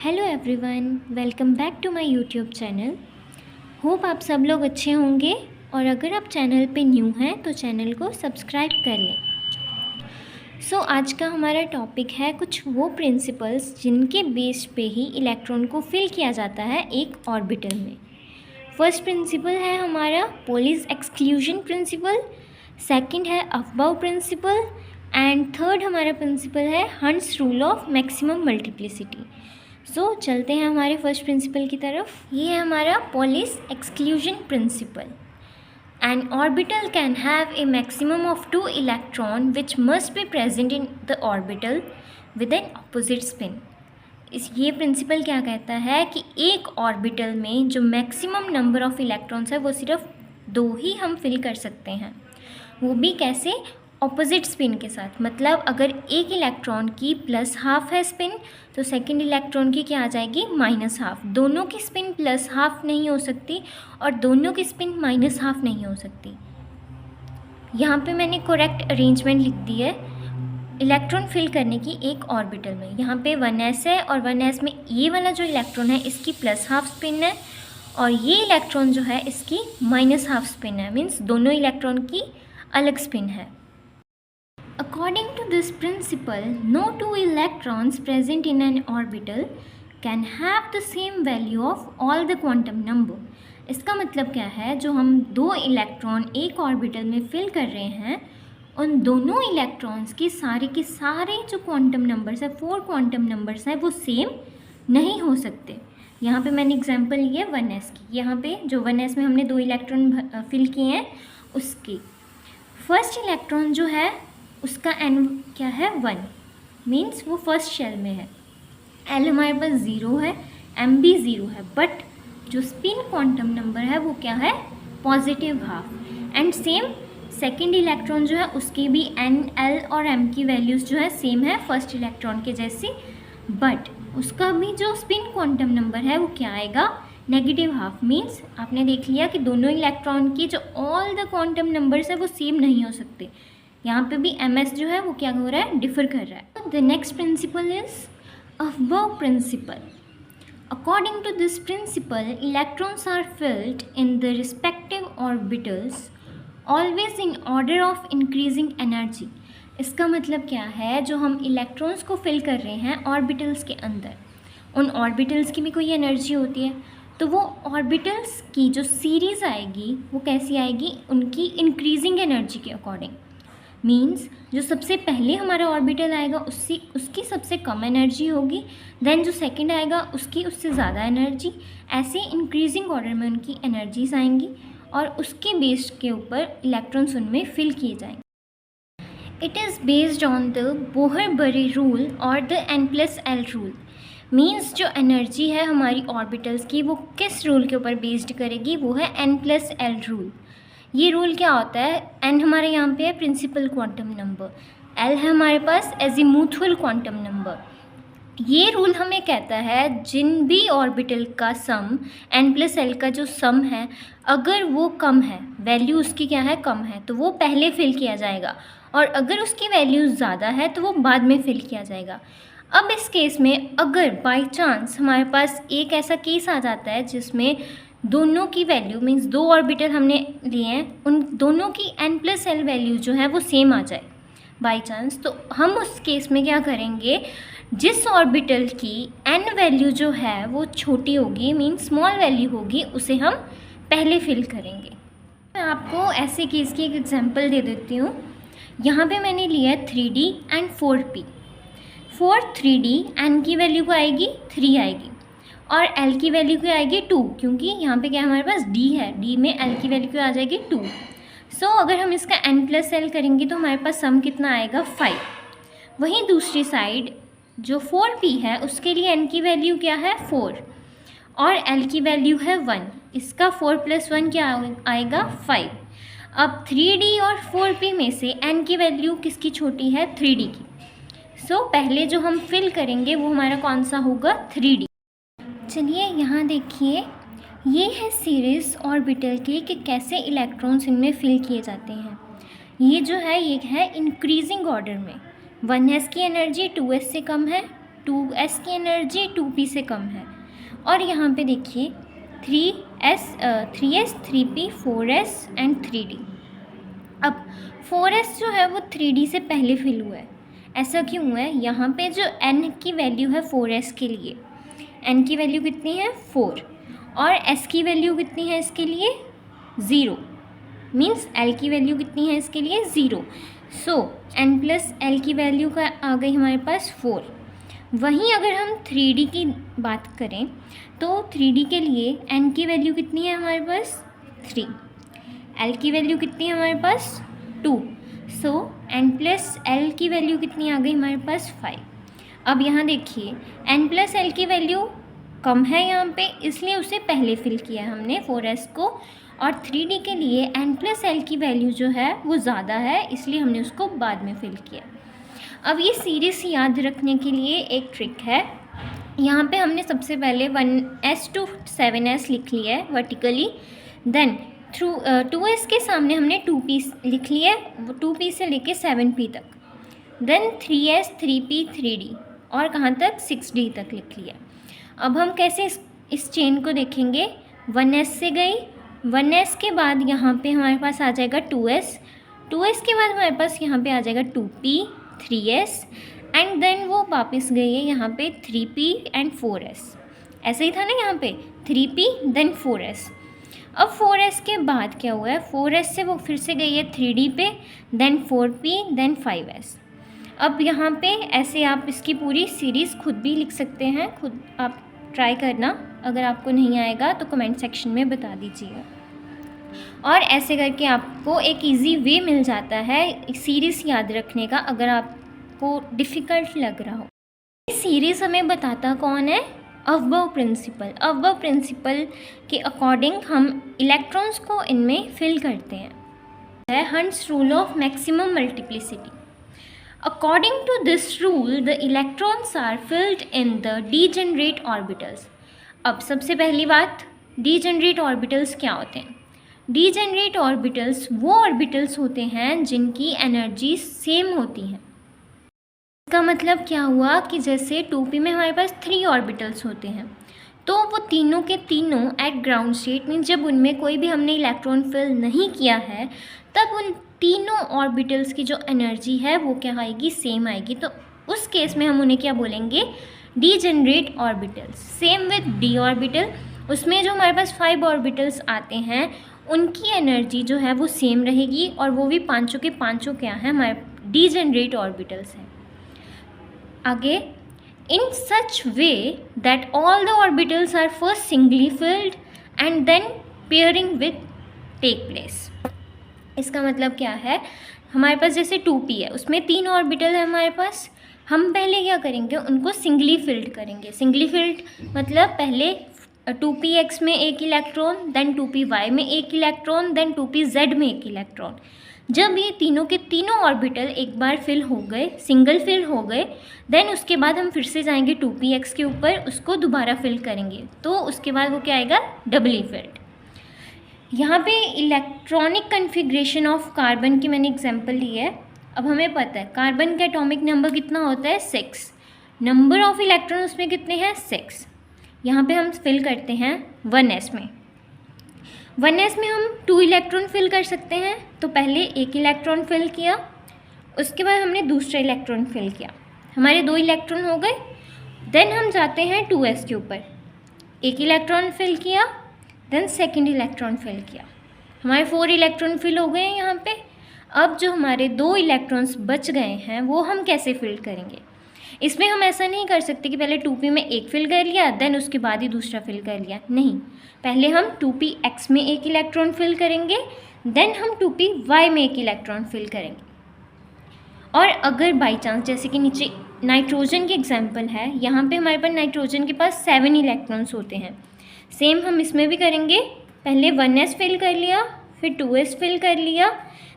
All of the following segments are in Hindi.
Hello everyone, welcome back to my YouTube channel. Hope आप सब लोग अच्छे होंगे और अगर आप चैनल पे न्यू हैं तो चैनल को सब्सक्राइब कर लें। आज का हमारा टॉपिक है कुछ वो प्रिंसिपल्स जिनके बेस पे ही इलेक्ट्रॉन को फिल किया जाता है एक ऑर्बिटल में। फर्स्ट प्रिंसिपल है हमारा पोलिस एक्सक्लूजन प्रिंसिपल, सेकंड है अफबाउ प्रिंसिपल एंड थर्ड हमारा प्रिंसिपल है Hund's rule of maximum multiplicity. चलते हैं हमारे फर्स्ट प्रिंसिपल की तरफ। ये है हमारा Pauli's exclusion principle. An orbital can have a maximum of 2 electron which must be present in the orbital with an opposite spin. ये प्रिंसिपल क्या कहता है कि एक ऑर्बिटल में जो मैक्सिमम नंबर ऑफ इलेक्ट्रॉन्स है वो सिर्फ 2 ही हम फिल कर सकते हैं, वो भी कैसे? ऑपोजिट स्पिन के साथ। मतलब अगर एक इलेक्ट्रॉन की +½ है स्पिन तो सेकंड इलेक्ट्रॉन की क्या आ जाएगी? -½ दोनों की स्पिन +½ नहीं हो सकती और दोनों की स्पिन -½ नहीं हो सकती। यहाँ पे मैंने करेक्ट अरेंजमेंट लिख दी है इलेक्ट्रॉन फिल करने की एक ऑर्बिटल में। यहाँ पे 1s है और 1s में ये वाला जो इलेक्ट्रॉन है इसकी +½ स्पिन है और ये इलेक्ट्रॉन जो है इसकी -½ स्पिन है, मीन्स दोनों इलेक्ट्रॉन की अलग स्पिन है। According to this principle, no 2 electrons present in an orbital can have the same value of all the quantum number. इसका मतलब क्या है? जो हम 2 इलेक्ट्रॉन एक ऑर्बिटल में फिल कर रहे हैं उन दोनों इलेक्ट्रॉन्स के सारे जो क्वांटम नंबर्स है 4 क्वांटम नंबर्स हैं वो सेम नहीं हो सकते। यहाँ पे मैंने एग्जांपल ली है 1s की। यहाँ पे जो 1s में हमने 2 इलेक्ट्रॉन फिल किए हैं उसकी फर्स्ट इलेक्ट्रॉन जो है उसका n क्या है? 1, मीन्स वो फर्स्ट शेल में है। l हमारे पास 0 है, m भी 0 है, बट जो स्पिन क्वांटम नंबर है वो क्या है? +½ एंड सेम सेकेंड इलेक्ट्रॉन जो है उसकी भी n, l और m की वैल्यूज़ जो है सेम है फर्स्ट इलेक्ट्रॉन के जैसी, बट उसका भी जो स्पिन क्वांटम नंबर है वो क्या आएगा? -½ मीन्स आपने देख लिया कि दोनों इलेक्ट्रॉन की जो ऑल द क्वांटम नंबर्स है वो सेम नहीं हो सकते। यहाँ पे भी ms जो है वो क्या हो रहा है? डिफर कर रहा है। The next principle is Aufbau principle. According to this principle electrons are filled in the respective orbitals always in order of increasing energy. इसका मतलब क्या है? जो हम इलेक्ट्रॉन्स को फिल कर रहे हैं ऑर्बिटल्स के अंदर, उन ऑर्बिटल्स की भी कोई एनर्जी होती है, तो वो ऑर्बिटल्स की जो सीरीज़ आएगी वो कैसी आएगी? उनकी इंक्रीजिंग एनर्जी के अकॉर्डिंग। मीन्स जो सबसे पहले हमारा ऑर्बिटल आएगा उसकी सबसे कम एनर्जी होगी, देन जो सेकंड आएगा उसकी उससे ज़्यादा एनर्जी, ऐसे इंक्रीजिंग ऑर्डर में उनकी एनर्जीज आएंगी और उसके बेस के ऊपर इलेक्ट्रॉन्स उनमें फिल किए जाएंगे। It is based on the Bohr Bury rule और द n+l रूल। मीन्स जो एनर्जी है हमारी ऑर्बिटल्स की वो किस रूल के ऊपर बेस्ड करेगी? वो है n+l रूल। ये रूल क्या होता है? n हमारे यहाँ पे है प्रिंसिपल क्वांटम नंबर, l है हमारे पास एजीमुथल क्वांटम नंबर। ये रूल हमें कहता है जिन भी ऑर्बिटल का सम n+l का जो सम है अगर वो कम है, वैल्यू उसकी क्या है? कम है, तो वो पहले फिल किया जाएगा और अगर उसकी वैल्यू ज़्यादा है तो वो बाद में फिल किया जाएगा। अब इस केस में अगर बाई चांस हमारे पास एक ऐसा केस आ जाता है जिसमें दोनों की वैल्यू मीन्स 2 ऑर्बिटल हमने लिए हैं, उन दोनों की n+l वैल्यू जो है वो सेम आ जाए बाई चांस, तो हम उस केस में क्या करेंगे? जिस ऑर्बिटल की n वैल्यू जो है वो छोटी होगी मीन्स स्मॉल वैल्यू होगी उसे हम पहले फिल करेंगे। मैं आपको ऐसे केस की एक एग्जांपल दे देती हूँ। यहाँ पे मैंने लिया है 3d and 4p। For 3d n की वैल्यू को आएगी 3 आएगी और l की वैल्यू क्या आएगी 2, क्योंकि यहाँ पे क्या हमारे पास d है, d में l की वैल्यू क्या आ जाएगी 2। अगर हम इसका n+l करेंगे तो हमारे पास सम कितना आएगा? 5। वहीं दूसरी साइड जो 4p है उसके लिए n की वैल्यू क्या है? 4 और l की वैल्यू है 1। इसका 4 + 1 क्या आएगा? 5। अब 3d और 4p में से n की वैल्यू किसकी छोटी है? 3d की। पहले जो हम फिल करेंगे वो हमारा कौन सा होगा? 3d। चलिए यहाँ देखिए, ये है सीरीज़ ऑर्बिटल की कि कैसे इलेक्ट्रॉन्स इनमें फिल किए जाते हैं। ये जो है ये है इंक्रीजिंग ऑर्डर में। 1s की एनर्जी 2s से कम है, 2s की एनर्जी 2p से कम है। और यहाँ पे देखिए 3s 3p 4s and 3d। अब 4s जो है वो 3d से पहले फिल हुआ है। ऐसा क्यों हुआ है? यहाँ पे जो n की वैल्यू है 4s के लिए, n की वैल्यू कितनी है 4, और s की वैल्यू कितनी है इसके लिए 0, मीन्स l की वैल्यू कितनी है इसके लिए 0। सो n प्लस l की वैल्यू का आ गई हमारे पास 4। वहीं अगर हम 3d की बात करें तो 3d के लिए n की वैल्यू कितनी है हमारे पास 3, l की वैल्यू कितनी है हमारे पास 2। सो n प्लस l की वैल्यू कितनी आ गई हमारे पास 5। अब यहाँ देखिए n प्लस l की वैल्यू कम है यहाँ पे, इसलिए उसे पहले फिल किया है हमने 4s को, और 3d के लिए n प्लस l की वैल्यू जो है वो ज़्यादा है, इसलिए हमने उसको बाद में फिल किया। अब ये सीरीज़ याद रखने के लिए एक ट्रिक है। यहाँ पे हमने सबसे पहले 1s to 7s लिख लिया है वर्टिकली, देन थ्रू 2s के सामने हमने 2p लिख लिया है, 2p से लेके 7p तक, देन 3s 3p 3d और कहाँ तक 6d तक लिख लिया। अब हम कैसे इस चेन को देखेंगे, 1s से गई, 1s के बाद यहाँ पे हमारे पास आ जाएगा 2s, 2s के बाद हमारे पास यहाँ पे आ जाएगा 2p 3s एंड देन वो वापस गई है यहाँ पे 3p एंड 4s। ऐसे ही था ना यहाँ पे 3p देन 4s। अब 4s के बाद क्या हुआ है, 4s से वो फिर से गई है 3d पे, देन 4p देन 5s। अब यहाँ पे ऐसे आप इसकी पूरी सीरीज़ खुद भी लिख सकते हैं, खुद आप ट्राई करना, अगर आपको नहीं आएगा तो कमेंट सेक्शन में बता दीजिएगा। और ऐसे करके आपको एक इजी वे मिल जाता है सीरीज़ याद रखने का, अगर आपको डिफ़िकल्ट लग रहा हो। इस सीरीज़ हमें बताता कौन है, अबव प्रिंसिपल। अबव प्रिंसिपल के अकॉर्डिंग हम इलेक्ट्रॉन्स को इनमें फिल करते हैं। Hunts rule of maximum multiplicity. According to this rule, the electrons are filled in the degenerate orbitals. अब सबसे पहली बात, degenerate orbitals क्या होते हैं? Degenerate orbitals वो orbitals होते हैं जिनकी एनर्जी सेम होती है। इसका मतलब क्या हुआ कि जैसे 2p में हमारे पास 3 ऑर्बिटल्स होते हैं, तो वो तीनों के तीनों एट ग्राउंड स्टेट मीन्स जब उनमें कोई भी हमने इलेक्ट्रॉन फिल नहीं किया है, तब उन तीनों ऑर्बिटल्स की जो एनर्जी है वो क्या आएगी, सेम आएगी। तो उस केस में हम उन्हें क्या बोलेंगे, degenerate orbitals. Same with D orbital, उसमें जो हमारे पास 5 ऑर्बिटल्स आते हैं उनकी एनर्जी जो है वो सेम रहेगी, और वो भी पांचों के पांचों क्या है, हमारे डीजेनरेट ऑर्बिटल्स हैं। आगे, in such way that all the orbitals are first singly filled and then pairing with take place. इसका मतलब क्या है, हमारे पास जैसे 2p है, उसमें 3 ऑर्बिटल है हमारे पास, हम पहले क्या करेंगे, उनको सिंगली फिल्ड करेंगे। सिंगली फिल्ड मतलब पहले 2px में एक इलेक्ट्रॉन, देन 2py में एक इलेक्ट्रॉन, देन 2pz में एक इलेक्ट्रॉन। जब ये तीनों के तीनों ऑर्बिटल एक बार फिल हो गए, सिंगल फिल हो गए, देन उसके बाद हम फिर से जाएंगे 2px के ऊपर, उसको दोबारा फिल करेंगे, तो उसके बाद वो क्या आएगा, डबली फिल्ड। यहाँ पे इलेक्ट्रॉनिक कन्फिग्रेशन ऑफ कार्बन की मैंने एग्जांपल ली है। अब हमें पता है कार्बन का एटॉमिक नंबर कितना होता है, 6, नंबर ऑफ इलेक्ट्रॉन उसमें कितने हैं, 6। यहाँ पे हम फिल करते हैं 1s में। 1s में हम 2 इलेक्ट्रॉन फिल कर सकते हैं, तो पहले एक इलेक्ट्रॉन फिल किया, उसके बाद हमने दूसरा इलेक्ट्रॉन फिल किया, हमारे 2 इलेक्ट्रॉन हो गए। देन हम जाते हैं 2s के ऊपर, एक इलेक्ट्रॉन फिल किया, देन सेकेंड इलेक्ट्रॉन फिल किया, हमारे 4 इलेक्ट्रॉन फिल हो गए हैं यहाँ पे। अब जो हमारे 2 इलेक्ट्रॉन्स बच गए हैं वो हम कैसे फिल करेंगे, इसमें हम ऐसा नहीं कर सकते कि पहले 2p में एक फिल कर लिया देन उसके बाद ही दूसरा फिल कर लिया, नहीं, पहले हम 2px में एक इलेक्ट्रॉन फिल करेंगे, देन हम 2py में एक इलेक्ट्रॉन फिल करेंगे। और अगर बाई चांस जैसे कि नीचे नाइट्रोजन की एग्जाम्पल है, यहाँ पे हमारे पास नाइट्रोजन के पास 7 इलेक्ट्रॉन्स होते हैं, सेम हम इसमें भी करेंगे, पहले 1s फिल कर लिया, फिर 2s फिल कर लिया,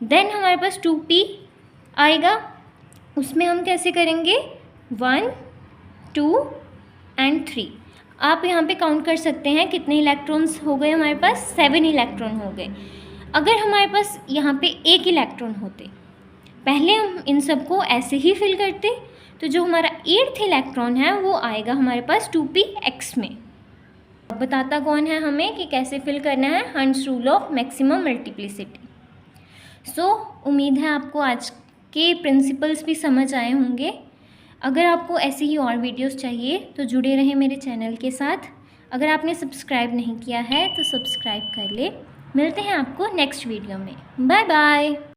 देन हमारे पास 2p आएगा, उसमें हम कैसे करेंगे, 1 2 एंड 3। आप यहाँ पे काउंट कर सकते हैं कितने इलेक्ट्रॉन्स हो गए, हमारे पास 7 इलेक्ट्रॉन हो गए। अगर हमारे पास यहाँ पे एक इलेक्ट्रॉन होते, पहले हम इन सबको ऐसे ही फिल करते, तो जो हमारा 8th इलेक्ट्रॉन है वो आएगा हमारे पास 2px में। बताता कौन है हमें कि कैसे फिल करना है, Hund's rule of maximum multiplicity. So उम्मीद है आपको आज के प्रिंसिपल्स भी समझ आए होंगे। अगर आपको ऐसे ही और वीडियोस चाहिए तो जुड़े रहें मेरे चैनल के साथ। अगर आपने सब्सक्राइब नहीं किया है तो सब्सक्राइब कर ले। मिलते हैं आपको नेक्स्ट वीडियो में। Bye bye.